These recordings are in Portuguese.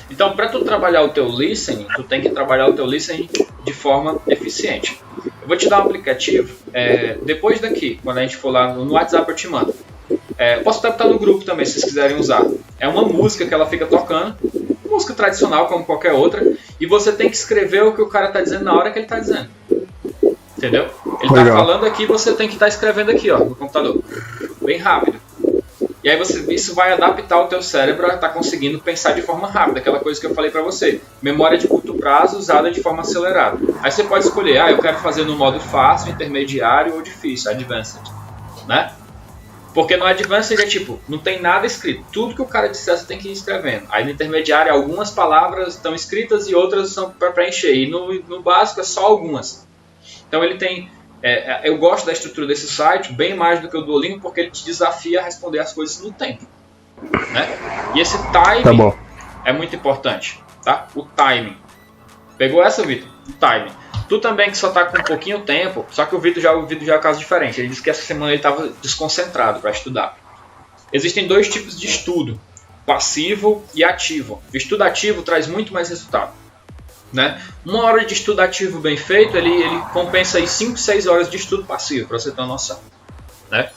Então, para tu trabalhar o teu listening, tu tem que trabalhar o teu listening de forma eficiente. Eu vou te dar um aplicativo, depois daqui, quando a gente for lá no WhatsApp eu te mando. Posso até botar no grupo também, se vocês quiserem usar. É uma música que ela fica tocando, música tradicional como qualquer outra, e você tem que escrever o que o cara está dizendo na hora que ele está dizendo. Entendeu? Ele está falando aqui, você tem que estar escrevendo aqui, ó, no computador. Bem rápido. E aí isso vai adaptar o teu cérebro a estar conseguindo pensar de forma rápida, aquela coisa que eu falei para você. Memória de curto prazo usada de forma acelerada. Aí você pode escolher, eu quero fazer no modo fácil, intermediário ou difícil, advanced, né? Porque no advanced é tipo, não tem nada escrito. Tudo que o cara disser você tem que ir escrevendo. Aí no intermediário algumas palavras estão escritas e outras são para preencher. E no básico é só algumas. Então ele tem... eu gosto da estrutura desse site bem mais do que o Duolingo, porque ele te desafia a responder as coisas no tempo, né? E esse timing é muito importante, tá? O timing. Pegou essa, Vitor? O timing. Tu também que só tá com um pouquinho tempo, só que o Vitor já é um caso diferente. Ele disse que essa semana ele estava desconcentrado para estudar. Existem dois tipos de estudo, passivo e ativo. O estudo ativo traz muito mais resultado, né? Uma hora de estudo ativo bem feito, ele compensa aí 5, 6 horas de estudo passivo, para você ter uma noção, né?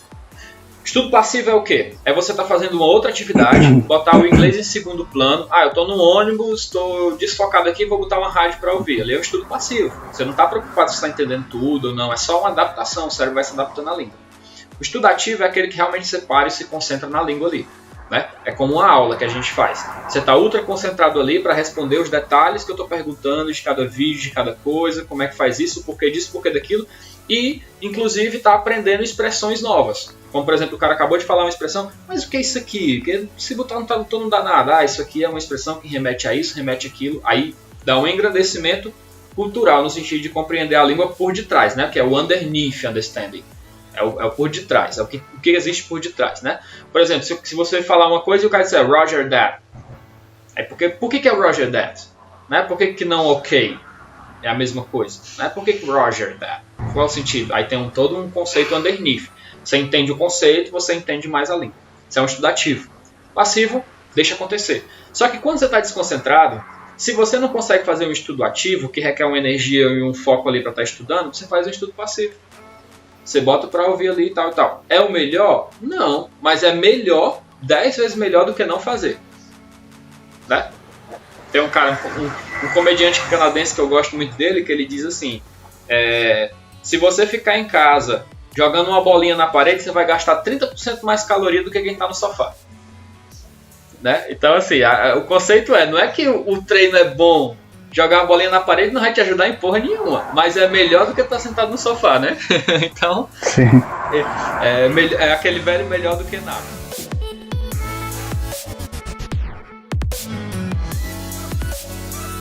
Estudo passivo é o quê? É você estar fazendo uma outra atividade, botar o inglês em segundo plano. Eu estou no ônibus, estou desfocado aqui, vou botar uma rádio para ouvir. Ali é um estudo passivo. Você não está preocupado se está entendendo tudo ou não, é só uma adaptação, o cérebro vai se adaptando à língua. O estudo ativo é aquele que realmente você para e se concentra na língua ali, né? É como uma aula que a gente faz. Você está ultra concentrado ali para responder os detalhes que eu estou perguntando de cada vídeo, de cada coisa, como é que faz isso, porquê disso, porquê daquilo. E, inclusive, está aprendendo expressões novas. Como, por exemplo, o cara acabou de falar uma expressão, mas o que é isso aqui? Porque se botar no tradutor não dá nada. Isso aqui é uma expressão que remete a isso, remete àquilo. Aí dá um engrandecimento cultural, no sentido de compreender a língua por detrás, né? Que é o underneath understanding. É o por detrás, é o que existe por detrás, né? Por exemplo, se você falar uma coisa e o cara disser Roger that. Aí por que é Roger that? Né? Por que não ok? É a mesma coisa, né? Por que Roger that? Qual é o sentido? Aí tem todo um conceito underneath. Você entende o conceito, você entende mais a língua. Isso é um estudo ativo. Passivo, deixa acontecer. Só que quando você está desconcentrado, se você não consegue fazer um estudo ativo, que requer uma energia e um foco ali para estar estudando, você faz um estudo passivo. Você bota para ouvir ali e tal e tal. É o melhor? Não, mas é melhor, 10 vezes melhor do que não fazer, né? Tem um cara, um comediante canadense que eu gosto muito dele, que ele diz assim, se você ficar em casa jogando uma bolinha na parede, você vai gastar 30% mais caloria do que quem está no sofá, né? Então assim, o conceito não é que o treino é bom, jogar uma bolinha na parede não vai te ajudar em porra nenhuma, mas é melhor do que estar sentado no sofá, né? Então, é aquele velho melhor do que nada.